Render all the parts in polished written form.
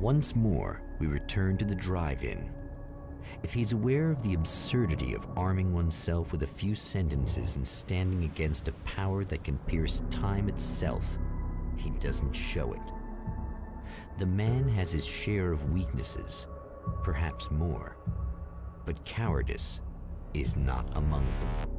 Once more, we return to the drive-in. If he's aware of the absurdity of arming oneself with a few sentences and standing against a power that can pierce time itself, he doesn't show it. The man has his share of weaknesses, perhaps more, but cowardice is not among them.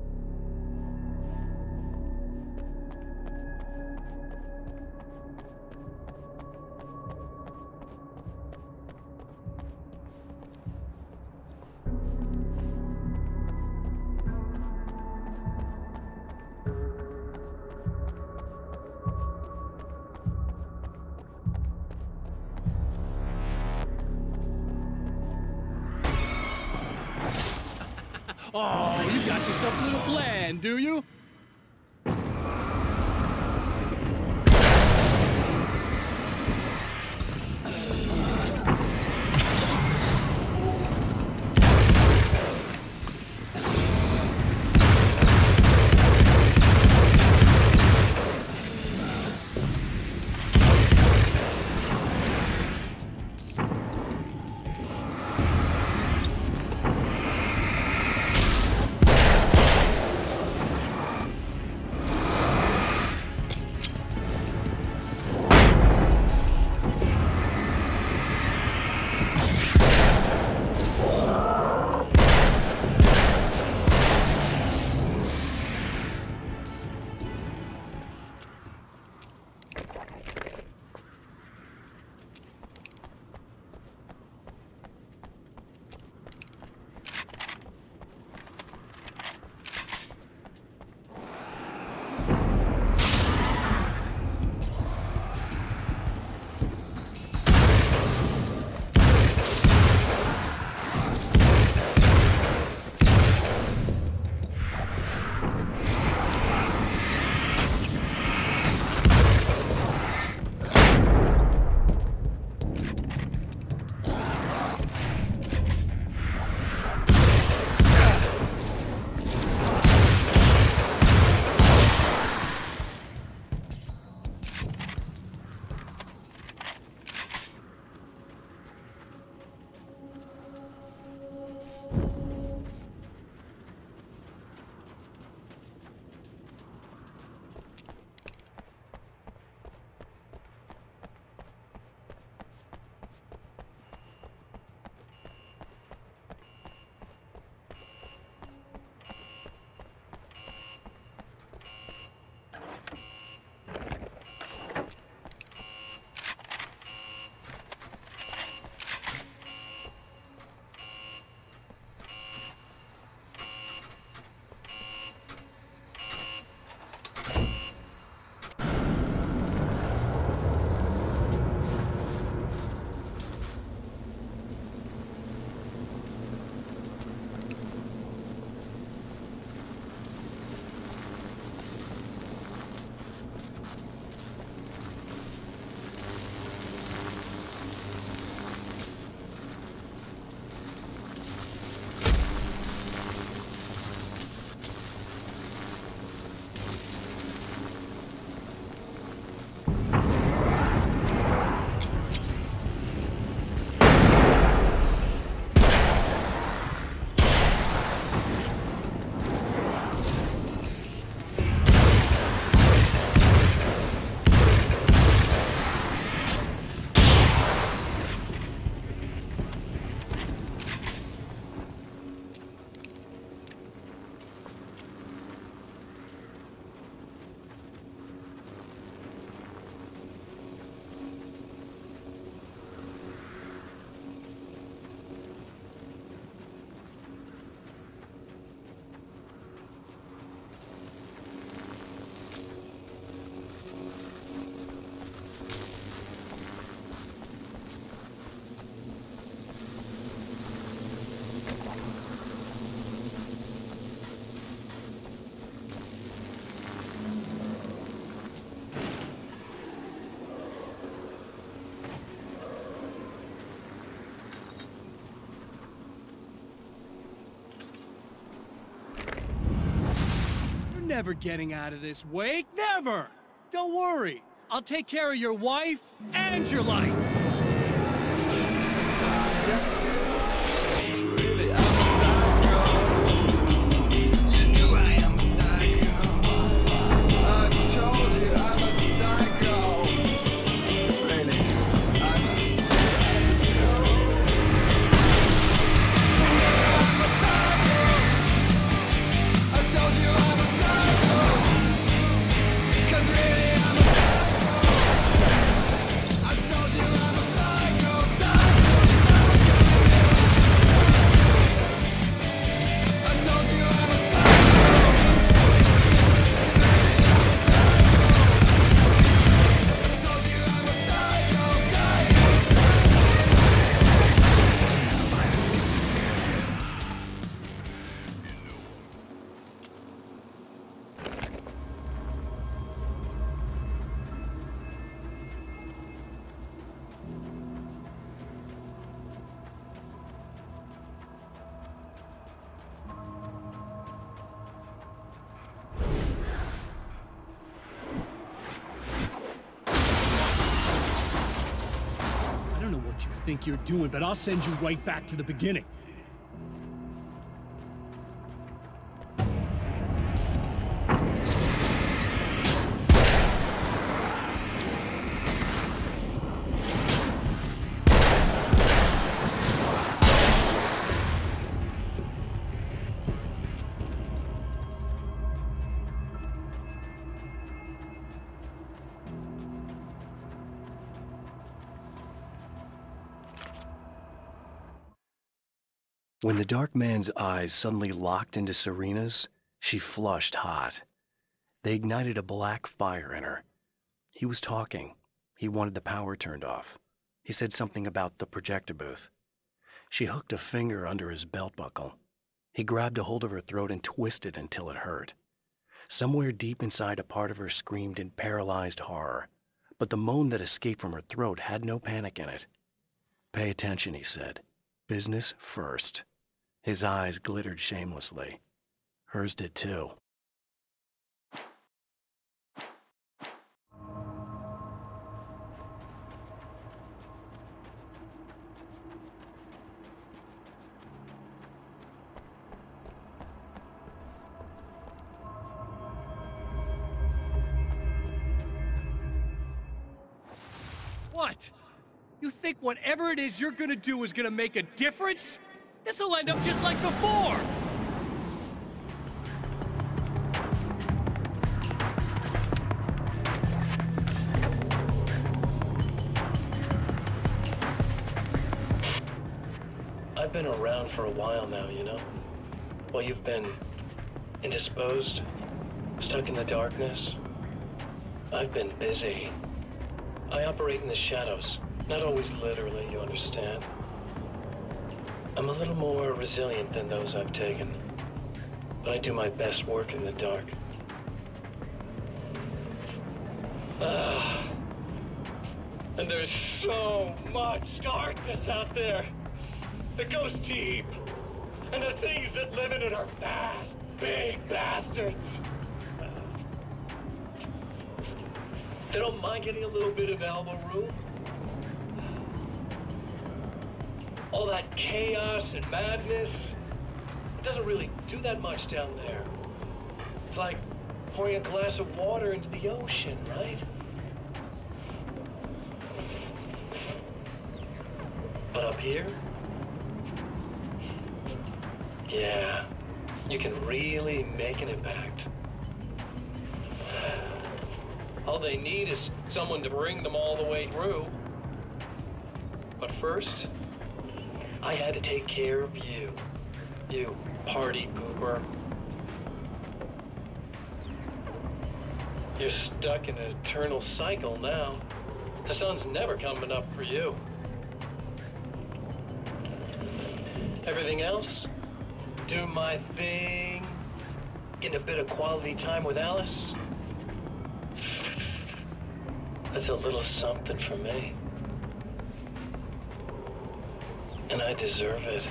Oh, you got yourself a little plan, do you? Never getting out of this wake, never! Don't worry, I'll take care of your wife and your life! Think you're doing, but I'll send you right back to the beginning. When the dark man's eyes suddenly locked into Serena's, she flushed hot. They ignited a black fire in her. He was talking. He wanted the power turned off. He said something about the projector booth. She hooked a finger under his belt buckle. He grabbed a hold of her throat and twisted until it hurt. Somewhere deep inside, a part of her screamed in paralyzed horror, but the moan that escaped from her throat had no panic in it. "Pay attention," he said. "Business first." His eyes glittered shamelessly. Hers did too. What? You think whatever it is you're gonna do is gonna make a difference? This'll end up just like before! I've been around for a while now, you know? While you've been indisposed, stuck in the darkness, I've been busy. I operate in the shadows, not always literally, you understand? I'm a little more resilient than those I've taken, but I do my best work in the dark. And there's so much darkness out there that goes deep, and the things that live in it are fast, big bastards. They don't mind getting a little bit of elbow room. All that chaos and madness, it doesn't really do that much down there. It's like pouring a glass of water into the ocean, right? But up here, yeah, you can really make an impact. All they need is someone to bring them all the way through. But first, I had to take care of you. You party pooper. You're stuck in an eternal cycle now. The sun's never coming up for you. Everything else? Do my thing. Getting a bit of quality time with Alice. That's a little something for me. And I deserve it.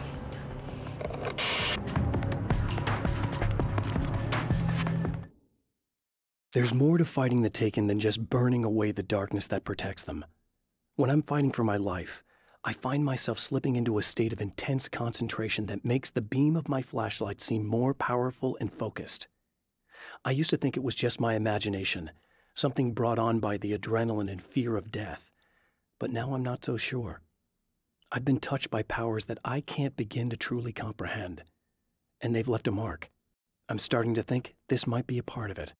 There's more to fighting the Taken than just burning away the darkness that protects them. When I'm fighting for my life, I find myself slipping into a state of intense concentration that makes the beam of my flashlight seem more powerful and focused. I used to think it was just my imagination, something brought on by the adrenaline and fear of death, but now I'm not so sure. I've been touched by powers that I can't begin to truly comprehend, and they've left a mark. I'm starting to think this might be a part of it.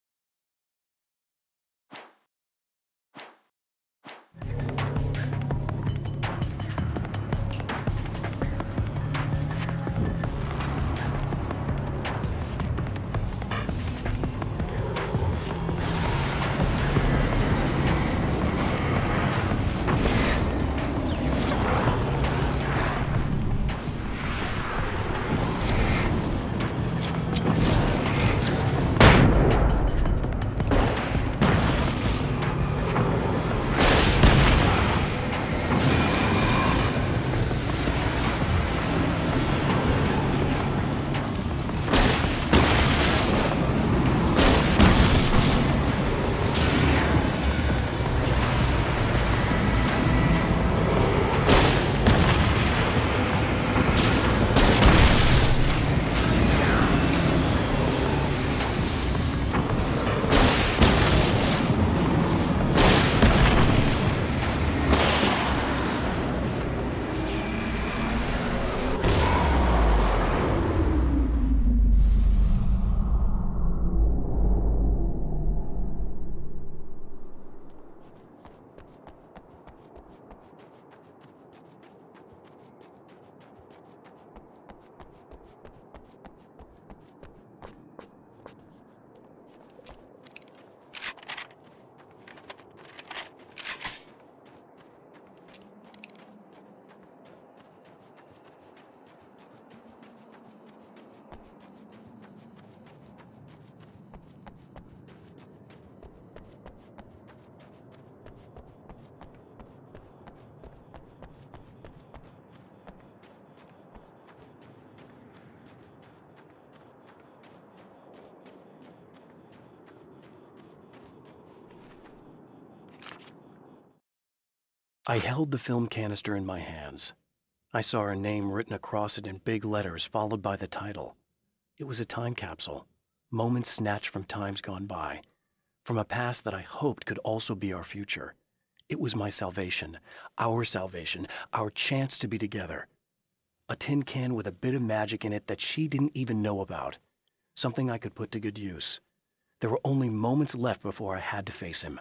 I held the film canister in my hands. I saw her name written across it in big letters, followed by the title. It was a time capsule, moments snatched from times gone by, from a past that I hoped could also be our future. It was my salvation, our chance to be together. A tin can with a bit of magic in it that she didn't even know about, something I could put to good use. There were only moments left before I had to face him.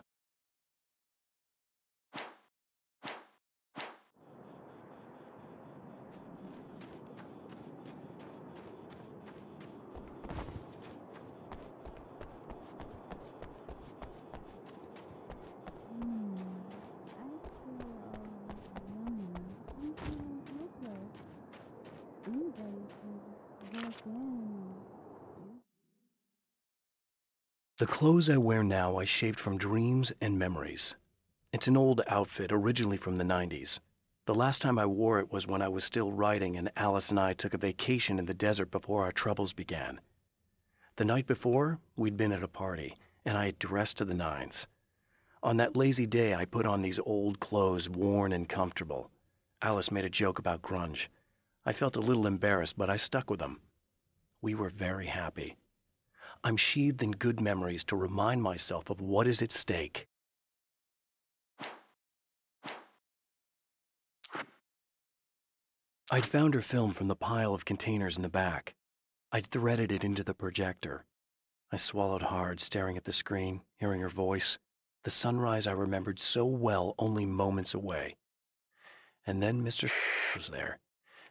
The clothes I wear now I shaped from dreams and memories. It's an old outfit, originally from the 90s. The last time I wore it was when I was still writing and Alice and I took a vacation in the desert before our troubles began. The night before, we'd been at a party, and I had dressed to the nines. On that lazy day, I put on these old clothes, worn and comfortable. Alice made a joke about grunge. I felt a little embarrassed, but I stuck with them. We were very happy. I'm sheathed in good memories to remind myself of what is at stake. I'd found her film from the pile of containers in the back. I'd threaded it into the projector. I swallowed hard, staring at the screen, hearing her voice, the sunrise I remembered so well only moments away. And then Mr. was there,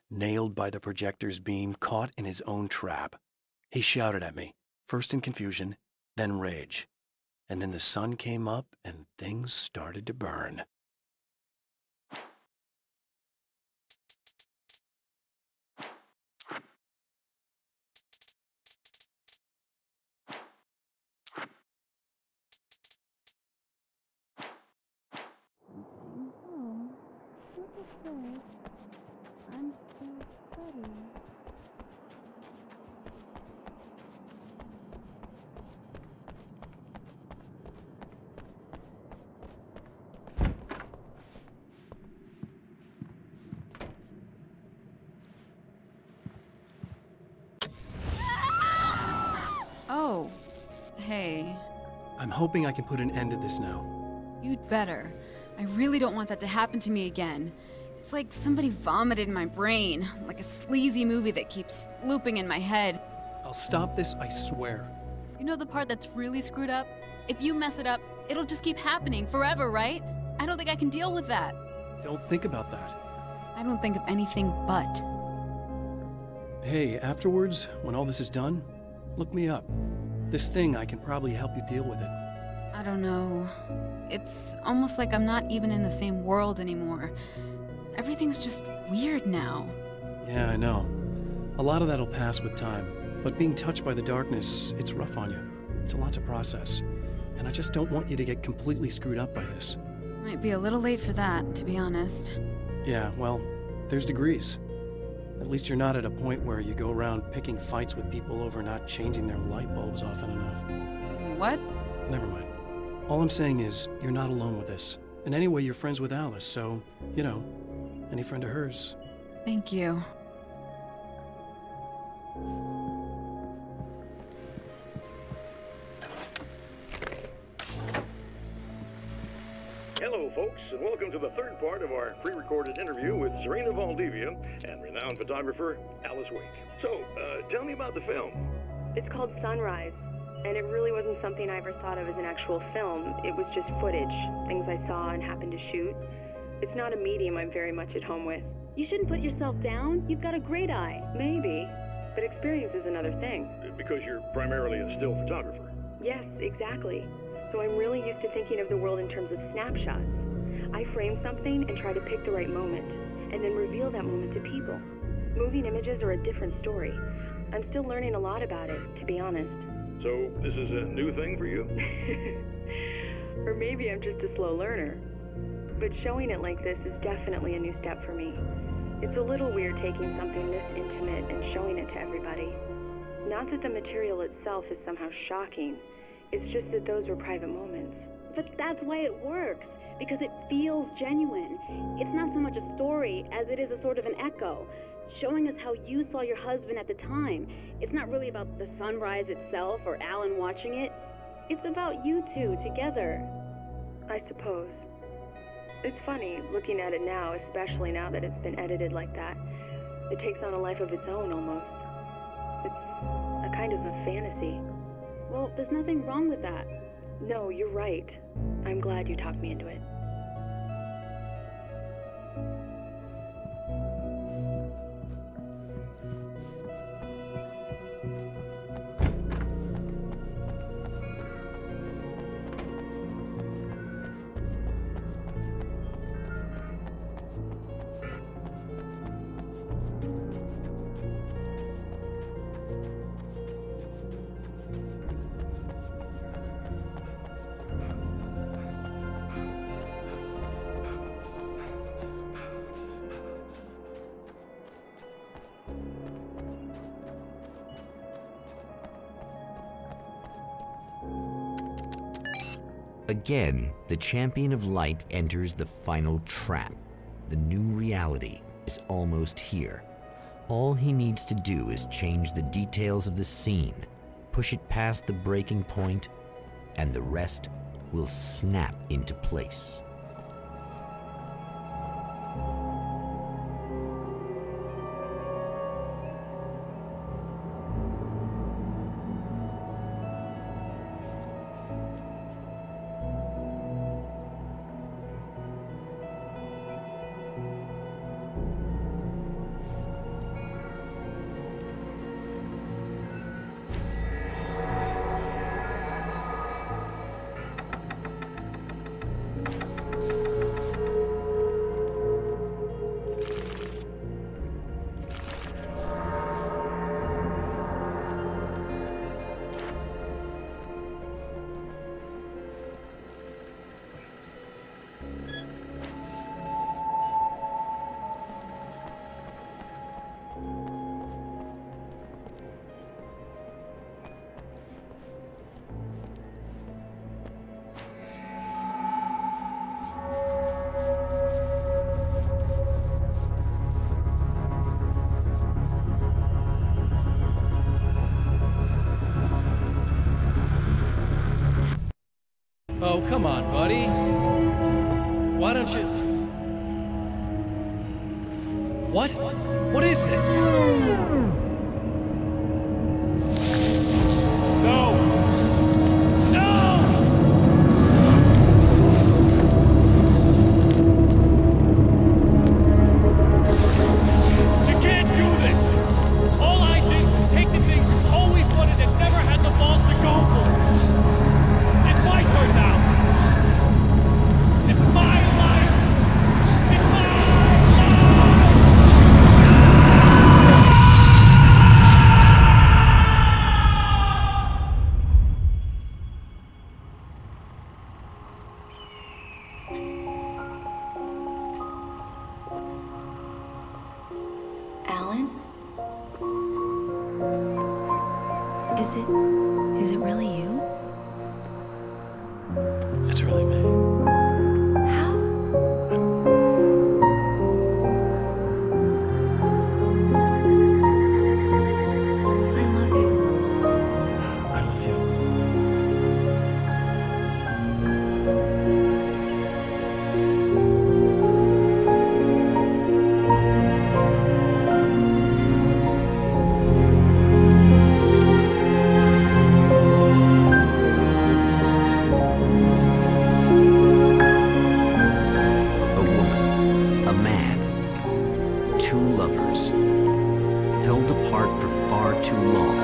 nailed by the projector's beam, caught in his own trap. He shouted at me. First in confusion, then rage. And then the sun came up and things started to burn. I'm so sorry. hoping I can put an end to this now. You'd better. I really don't want that to happen to me again. It's like somebody vomited in my brain, like a sleazy movie that keeps looping in my head. I'll stop this, I swear. You know the part that's really screwed up? If you mess it up, it'll just keep happening forever, right? I don't think I can deal with that. Don't think about that. I don't think of anything but. Hey, afterwards, when all this is done, look me up. This thing, I can probably help you deal with it. I don't know. It's almost like I'm not even in the same world anymore. Everything's just weird now. Yeah, I know. A lot of that'll pass with time, but being touched by the darkness, it's rough on you. It's a lot to process, and I just don't want you to get completely screwed up by this. Might be a little late for that, to be honest. Yeah, well, there's degrees. At least you're not at a point where you go around picking fights with people over not changing their light bulbs often enough. What? Never mind. All I'm saying is, you're not alone with this. And anyway, you're friends with Alice, so, you know, any friend of hers. Thank you. Hello, folks, and welcome to the third part of our pre-recorded interview with Serena Valdivia and renowned photographer Alice Wake. So, tell me about the film. It's called Sunrise, and it really wasn't something I ever thought of as an actual film. It was just footage, things I saw and happened to shoot. It's not a medium I'm very much at home with. You shouldn't put yourself down. You've got a great eye. Maybe, but experience is another thing. Because you're primarily a still photographer. Yes, exactly. So I'm really used to thinking of the world in terms of snapshots. I frame something and try to pick the right moment, and then reveal that moment to people. Moving images are a different story. I'm still learning a lot about it, to be honest. So, this is a new thing for you? Or maybe I'm just a slow learner. But showing it like this is definitely a new step for me. It's a little weird taking something this intimate and showing it to everybody. Not that the material itself is somehow shocking. It's just that those were private moments. But that's why it works, because it feels genuine. It's not so much a story as it is a sort of an echo, showing us how you saw your husband at the time. It's not really about the sunrise itself or Alan watching it. It's about you two together. I suppose. It's funny, looking at it now, especially now that it's been edited like that. It takes on a life of its own, almost. It's a kind of a fantasy. Well, there's nothing wrong with that. No, you're right. I'm glad you talked me into it. Again, the champion of light enters the final trap. The new reality is almost here. All he needs to do is change the details of the scene, push it past the breaking point, and the rest will snap into place. What? What is this? No! No! You can't do this! All I did was take the things you always wanted and never had the balls to go for. It's my turn now. It's my life. It's my life. Alan? Is it really you? It's really me. How? I love you. I love you. A woman, a man, two lovers, held apart for far too long,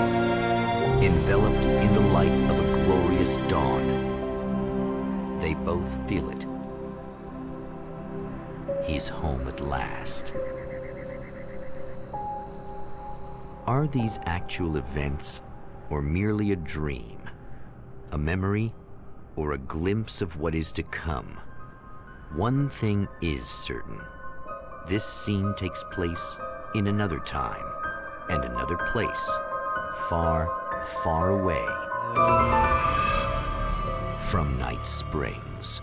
enveloped in the light of a glorious dawn. They both feel it. He's home at last. Are these actual events, or merely a dream? A memory, or a glimpse of what is to come? One thing is certain. This scene takes place in another time and another place, far, far away from Night Springs.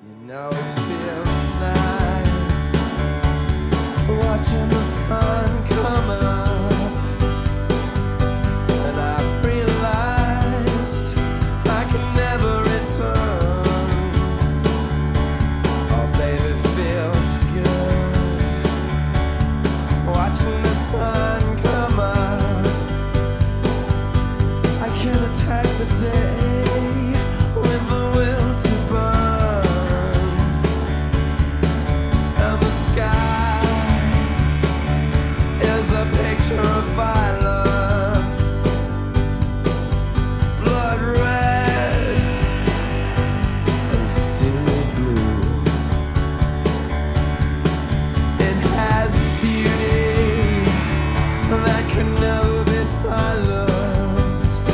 You know it feels nice watching the sun come up, and I've realized I can never return. Oh baby, it feels good watching the sun come up. I can attack the day with the will to burn, and the sky is a picture of violence, blood red and steely blue. It has beauty that can never be silenced.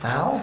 Al?